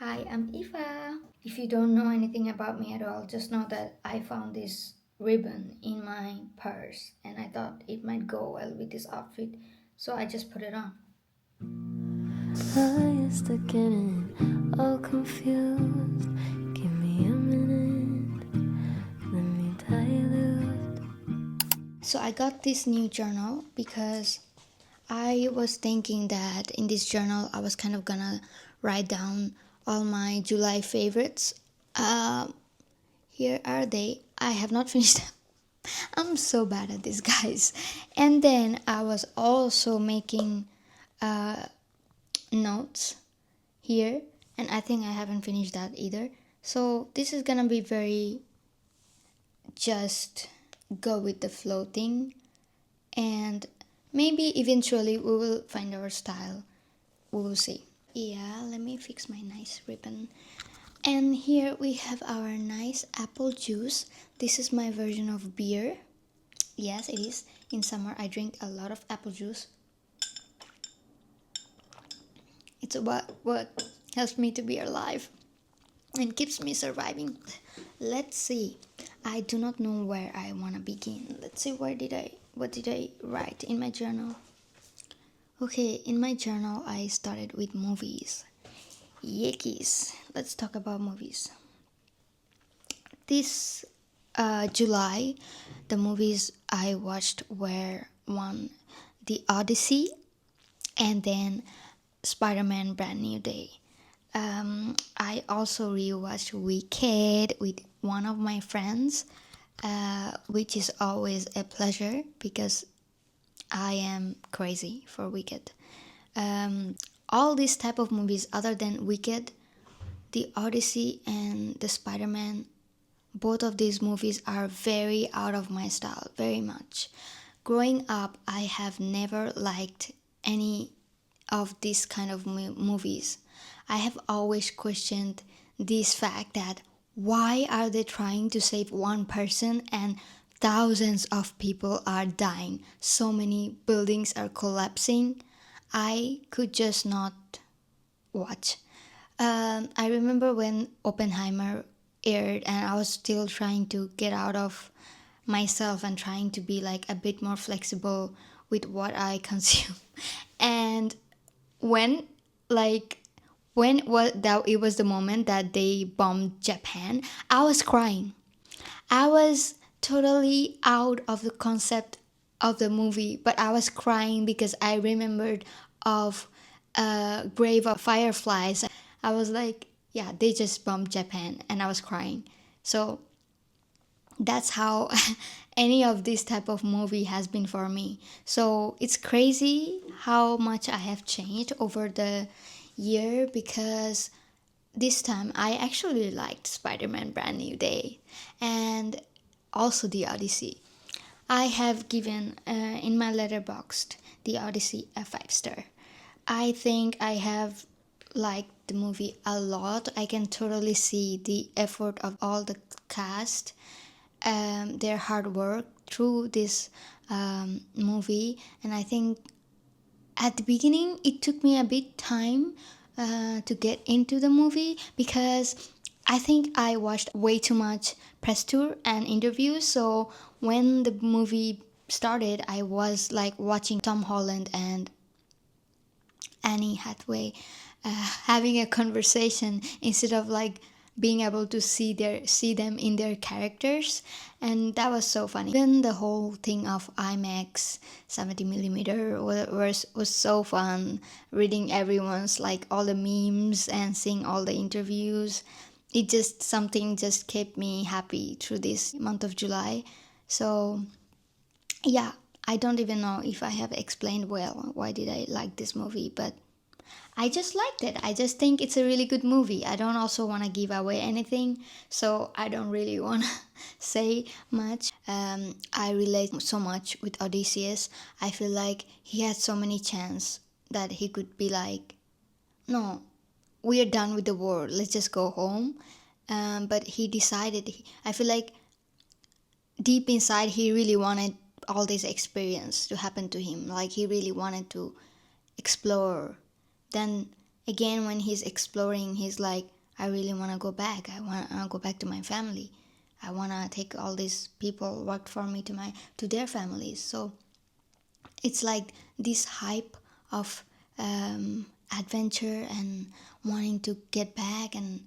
Hi, I'm Epha. If you don't know anything about me at all, just know that I found this ribbon in my purse and I thought it might go well with this outfit, so I just put it on. I is stuck all confused. Give me a minute, let me dilute. So I got this new journal because I was thinking that in this journal I was kind of gonna write down all my July favorites. Here are they. I have not finished them. I'm so bad at this, guys. And then I was also making notes here, and I think I haven't finished that either. So this is gonna be very just go with the flow thing, and maybe eventually we will find our style. We will see. Yeah, let me fix my nice ribbon. And here we have our nice apple juice. This is my version of beer. Yes, it is. In summer, I drink a lot of apple juice. It's what helps me to be alive and keeps me surviving. Let's see. I do not know where I want to begin. Let's see what did I write in my journal? Okay, in my journal I started with movies. Yikes. Let's talk about movies. This July, the movies I watched were one, The Odyssey, and then Spider-Man Brand New Day. I also rewatched Wicked with one of my friends, which is always a pleasure because I am crazy for Wicked. All these type of movies, other than Wicked, The Odyssey and the Spider-Man, both of these movies are very out of my style, very much. Growing up, I have never liked any of these kind of movies. I have always questioned this fact that why are they trying to save one person and thousands of people are dying? So many buildings are collapsing. I could just not watch. I remember when Oppenheimer aired, and I was still trying to get out of myself and trying to be like a bit more flexible with what I consume. And when like when was that it was the moment that they bombed Japan, I was crying. I was totally out of the concept of the movie, but I was crying because I remembered of Grave of Fireflies. I was like, yeah, they just bombed Japan, and I was crying. So that's how any of this type of movie has been for me. So it's crazy how much I have changed over the year because this time I actually liked Spider-Man Brand New Day and also The Odyssey. I have given in my letterboxd The Odyssey a 5 star. I think I have liked the movie a lot. I can totally see the effort of all the cast, their hard work through this movie, and I think at the beginning it took me a bit time to get into the movie because I think I watched way too much press tour and interviews. So when the movie started, I was like watching Tom Holland and Annie Hathaway having a conversation instead of like being able to see them in their characters, and that was so funny. Even the whole thing of IMAX 70 millimeter was so fun. Reading everyone's like all the memes and seeing all the interviews, it just something just kept me happy through this month of July. So yeah, I don't even know if I have explained well why did I like this movie, but I just liked it. I just think it's a really good movie. I don't also want to give away anything, so I don't really want to say much. I relate so much with Odysseus. I feel like he had so many chances that he could be like, no, we are done with the war. Let's just go home. But he decided. I feel like deep inside he really wanted all this experience to happen to him. Like he really wanted to explore. Then again when he's exploring, he's like, I really want to go back. I want to go back to my family. I want to take all these people worked for me to their families. So it's like this hype of adventure and wanting to get back, and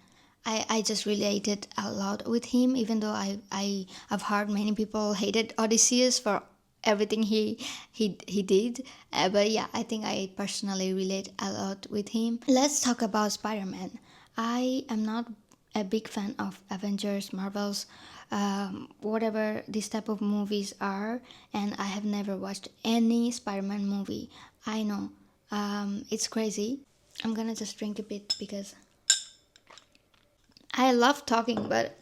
I just related a lot with him, even though I've heard many people hated Odysseus for everything he did. But yeah, I think I personally relate a lot with him. Let's talk about Spider-Man. I am not a big fan of Avengers, Marvels, whatever these type of movies are, and I have never watched any Spider-Man movie. I know, it's crazy. I'm gonna just drink a bit because I love talking, but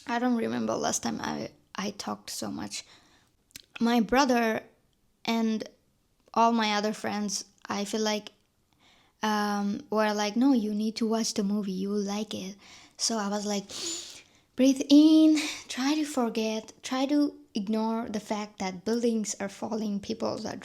I don't remember last time I talked so much. My brother and all my other friends, I feel like, were like, no, you need to watch the movie, you will like it. So I was like, breathe in, try to forget, try to ignore the fact that buildings are falling, people are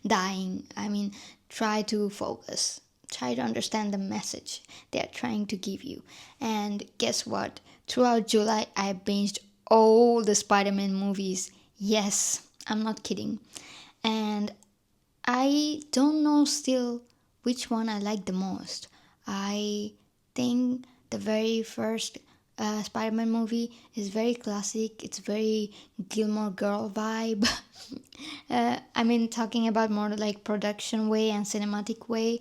dying. I mean, try to focus. Try to understand the message they're trying to give you. And guess what? Throughout July, I binged all the Spider Man movies. Yes, I'm not kidding. And I don't know still which one I like the most. I think the very first Spider Man movie is very classic, it's very Gilmore Girl vibe. I mean, talking about more like production way and cinematic way.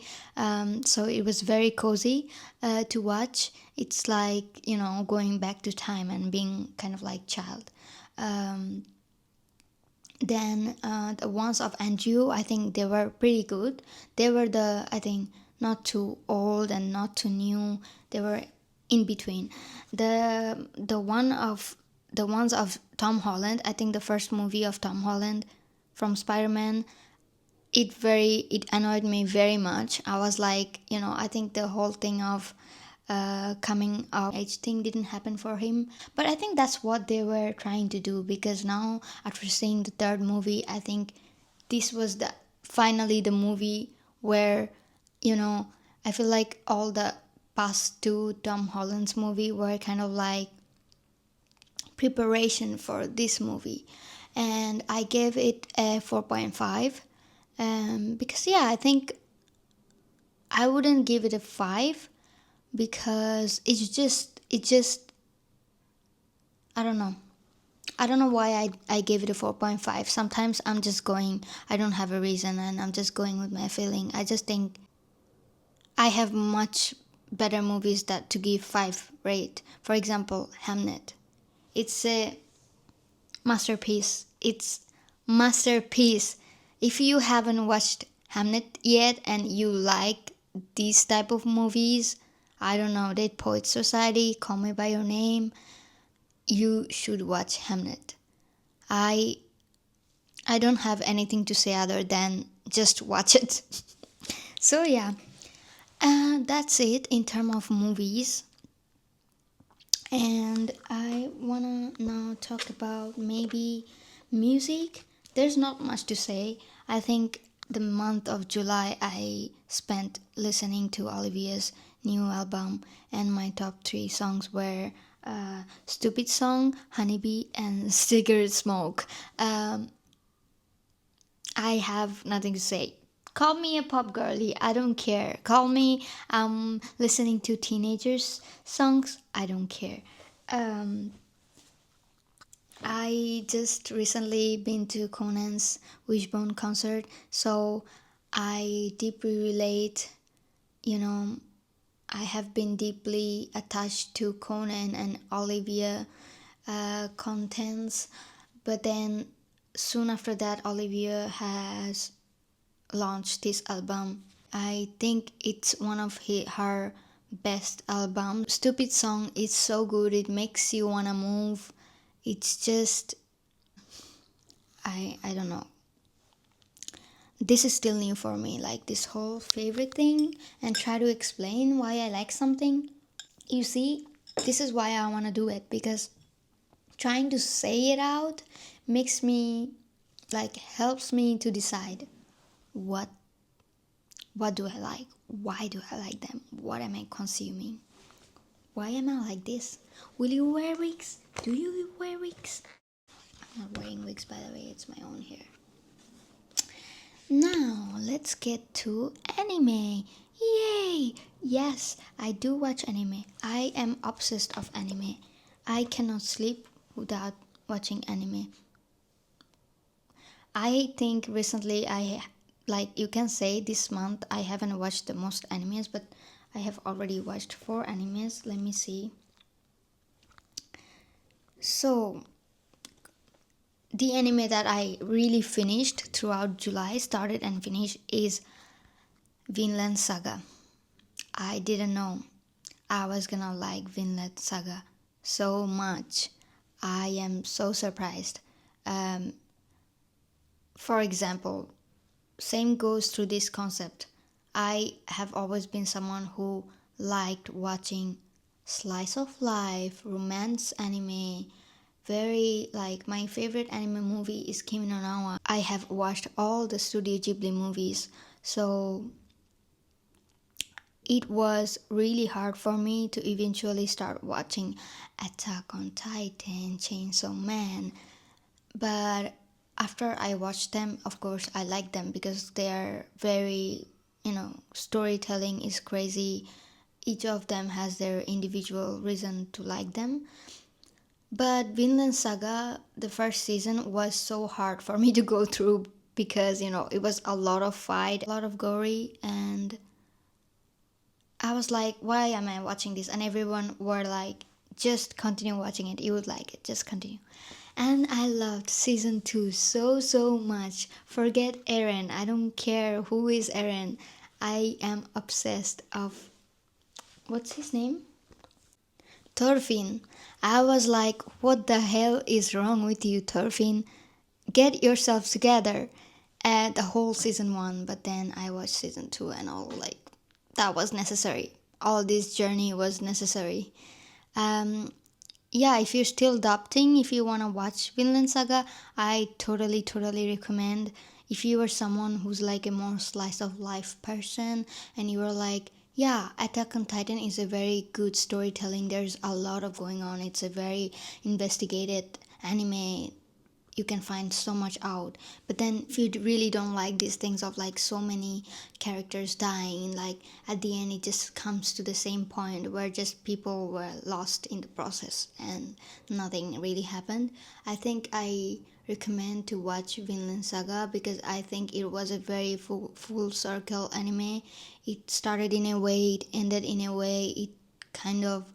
So it was very cozy to watch. It's like, going back to time and being kind of like child. Um, then the ones of Andrew, I think they were pretty good. They were I think, not too old and not too new. They were in between. The ones of Tom Holland, I think the first movie of Tom Holland from Spider-Man, it annoyed me very much. I was like, I think the whole thing of coming of age thing didn't happen for him, but I think that's what they were trying to do, because now after seeing the third movie, I think this was the finally the movie where, I feel like all the past two Tom Holland's movie were kind of like preparation for this movie, and I gave it a 4.5. Because yeah, I think I wouldn't give it a 5, because it just I don't know. I don't know why I gave it a 4.5. Sometimes I don't have a reason, and I'm just going with my feeling. I just think I have much better movies that to give 5 rate. For example, Hamnet. It's a masterpiece. It's masterpiece. If you haven't watched Hamnet yet and you like these type of movies, I don't know, Dead Poets Society, Call Me by Your Name, you should watch Hamnet. I I don't have anything to say other than just watch it. So yeah, that's it in terms of movies. And I wanna now talk about maybe music. There's not much to say. I think the month of July I spent listening to Olivia's new album, and my top three songs were Stupid Song, Honeybee, and Cigarette Smoke. I have nothing to say. Call me a pop girly, I don't care. Call me listening to teenagers' songs, I don't care. Um, I just recently been to Conan's Wishbone concert, so I deeply relate. You know, I have been deeply attached to Conan and Olivia contents, but then soon after that, Olivia has launched this album. I think it's one of her best albums. Stupid Song is so good, it makes you wanna move. It's just I don't know. This is still new for me, like this whole favorite thing, and try to explain why I like something. You see, this is why I want to do it, because trying to say it out makes me, like, helps me to decide what what do I like, why do I like them? What am I consuming? Why am I like this? Will you wear wigs? Do you wear wigs? I'm not wearing wigs, by the way, it's my own hair. Now, let's get to anime. Yay! Yes, I do watch anime. I am obsessed of anime. I cannot sleep without watching anime. I think recently like you can say this month I haven't watched the most animes, but I have already watched 4 animes. Let me see. So, the anime that I really finished throughout July, started and finished, is Vinland Saga. I didn't know I was gonna like Vinland Saga so much. I am so surprised. Um, for example, same goes through this concept. I have always been someone who liked watching slice of life, romance anime. Very like my favorite anime movie is Kimi no Na wa. I have watched all the Studio Ghibli movies, so it was really hard for me to eventually start watching Attack on Titan, Chainsaw Man. But after I watched them, of course, I like them because they are very, storytelling is crazy. Each of them has their individual reason to like them. But Vinland Saga, the first season, was so hard for me to go through because, it was a lot of fight, a lot of gory, and I was like, why am I watching this? And everyone were like, just continue watching it. You would like it. Just continue. And I loved season 2 so, so much. Forget Eren. I don't care who is Eren. I am obsessed of, what's his name? Thorfinn. I was like, what the hell is wrong with you, Thorfinn? Get yourselves together. The whole season 1, but then I watched season 2 and all, like, that was necessary. All this journey was necessary. Um, yeah, if you're still doubting, if you want to watch Vinland Saga, I totally, totally recommend. If you are someone who's like a more slice of life person and you are like, yeah, Attack on Titan is a very good storytelling. There's a lot of going on. It's a very investigated anime. You can find so much out. But then if you really don't like these things of like so many characters dying, like at the end it just comes to the same point where just people were lost in the process and nothing really happened, I think I recommend to watch Vinland Saga because I think it was a very full circle anime. It started in a way, it ended in a way, it kind of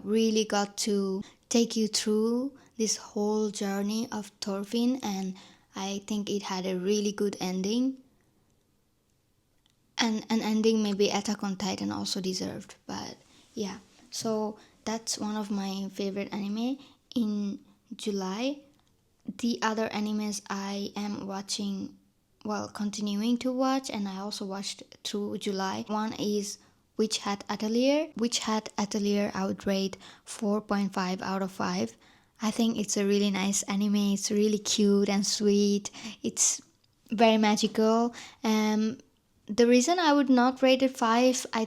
really got to take you through this whole journey of Thorfinn, and I think it had a really good ending. And an ending maybe Attack on Titan also deserved, but yeah. So that's one of my favorite anime in July. The other animes I am watching, well, continuing to watch, and I also watched through July. One is Witch Hat Atelier. Witch Hat Atelier I would rate 4.5 out of 5. I think it's a really nice anime. It's really cute and sweet. It's very magical. The reason I would not rate it 5, I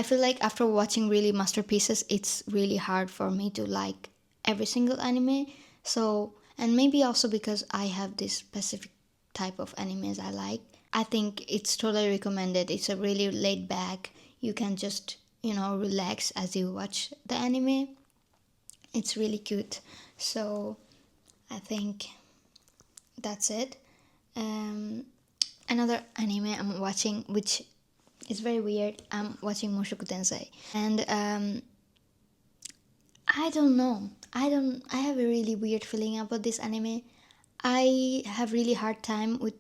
feel like after watching really masterpieces, it's really hard for me to like every single anime. So, and maybe also because I have this specific type of animes I like. I think it's totally recommended. It's a really laid back. You can just, relax as you watch the anime. It's really cute. So, I think that's it. Um, Another anime I'm watching, which is very weird. I'm watching Mushoku Tensei, and I don't know. I have a really weird feeling about this anime. I have really hard time with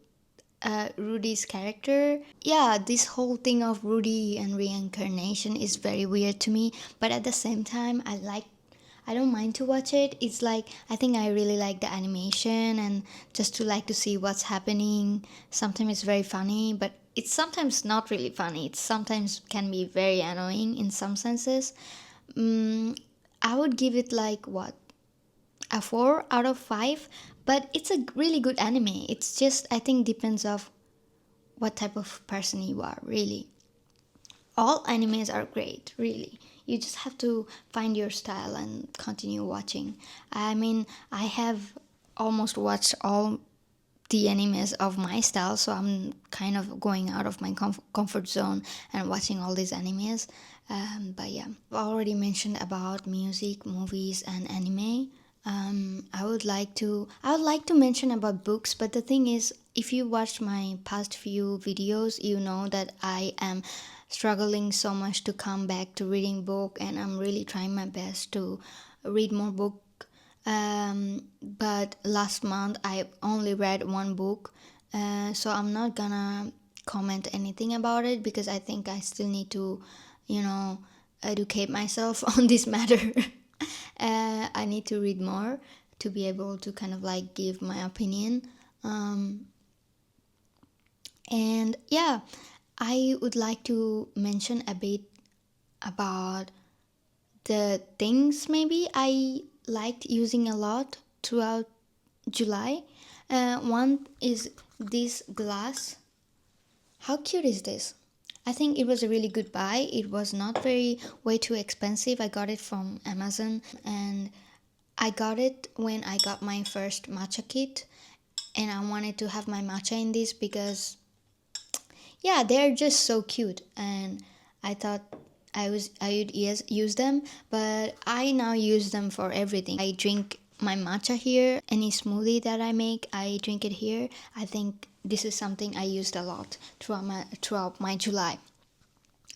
Rudy's character. Yeah, this whole thing of Rudy and reincarnation is very weird to me. But at the same time, I don't mind to watch it. It's like I think I really like the animation and just to like to see what's happening. Sometimes it's very funny, but it's sometimes not really funny. It sometimes can be very annoying in some senses. I would give it like what, a 4 out of 5, but it's a really good anime. It's just I think depends of what type of person you are, really. All animes are great, really. You just have to find your style and continue watching. I mean, I have almost watched all the animes of my style, so I'm kind of going out of my comfort zone and watching all these animes. But yeah, I've already mentioned about music, movies, and anime. I would like to mention about books, but the thing is, if you watched my past few videos, you know that I am struggling so much to come back to reading book, and I'm really trying my best to read more book. But last month I only read one book, so I'm not gonna comment anything about it because I think I still need to, you know, educate myself on this matter. I need to read more to be able to kind of like give my opinion. And yeah, I would like to mention a bit about the things maybe I liked using a lot throughout July. One is this glass. How cute is this? I think it was a really good buy. It was not very way too expensive. I got it from Amazon, and I got it when I got my first matcha kit, and I wanted to have my matcha in this because yeah, they're just so cute, and I thought I would use them, but I now use them for everything. I drink my matcha here. Any smoothie that I make, I drink it here. I think this is something I used a lot throughout my July.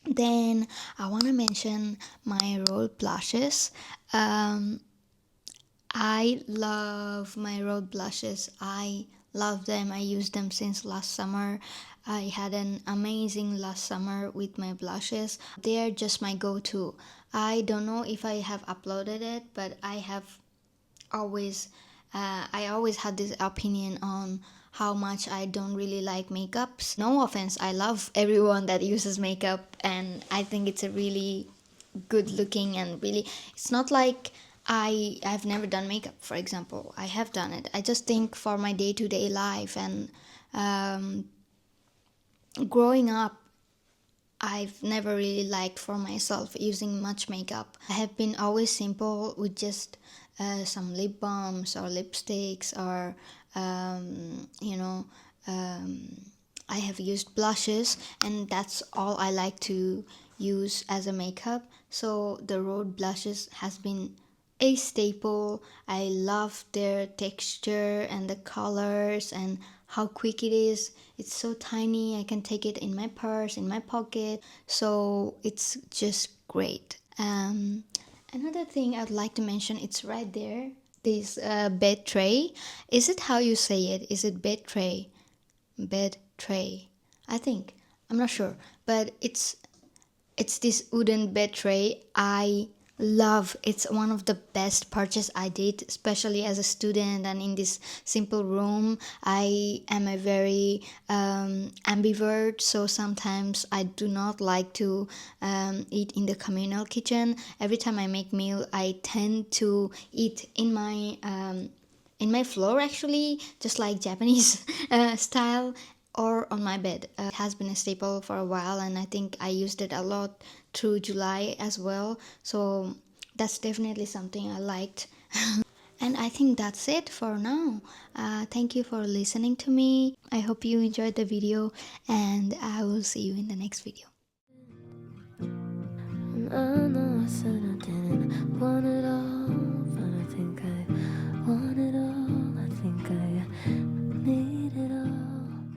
Then I want to mention my road blushes. Um, I love my road blushes. I love them. I used them since last summer. I had an amazing last summer with my blushes. They're just my go to. I don't know if I have uploaded it, but always, I always had this opinion on how much I don't really like makeups. No offense, I love everyone that uses makeup, and I think it's a really good looking and really. It's not like I've never done makeup, for example. I have done it. I just think for my day to day life and um, growing up, I've never really liked for myself using much makeup. I have been always simple with just some lip balms or lipsticks or, you know, um, I have used blushes, and that's all I like to use as a makeup. So the Rhode blushes has been a staple. I love their texture and the colors and how quick it is. It's so tiny. I can take it in my purse, in my pocket. So it's just great. Another thing I'd like to mention, it's right there. This bed tray. Is it how you say it? Is it bed tray? Bed tray. I think. I'm not sure, but it's this wooden bed tray I love. It's one of the best purchase I did, especially as a student and in this simple room. I am a very ambivert, so sometimes I do not like to eat in the communal kitchen. Every time I make meal, I tend to eat in my floor, actually, just like Japanese style, or on my bed. It has been a staple for a while, and I think I used it a lot through July as well. So that's definitely something I liked. And I think that's it for now. Thank you for listening to me. I hope you enjoyed the video, and I will see you in the next video. And I know I said I didn't wanna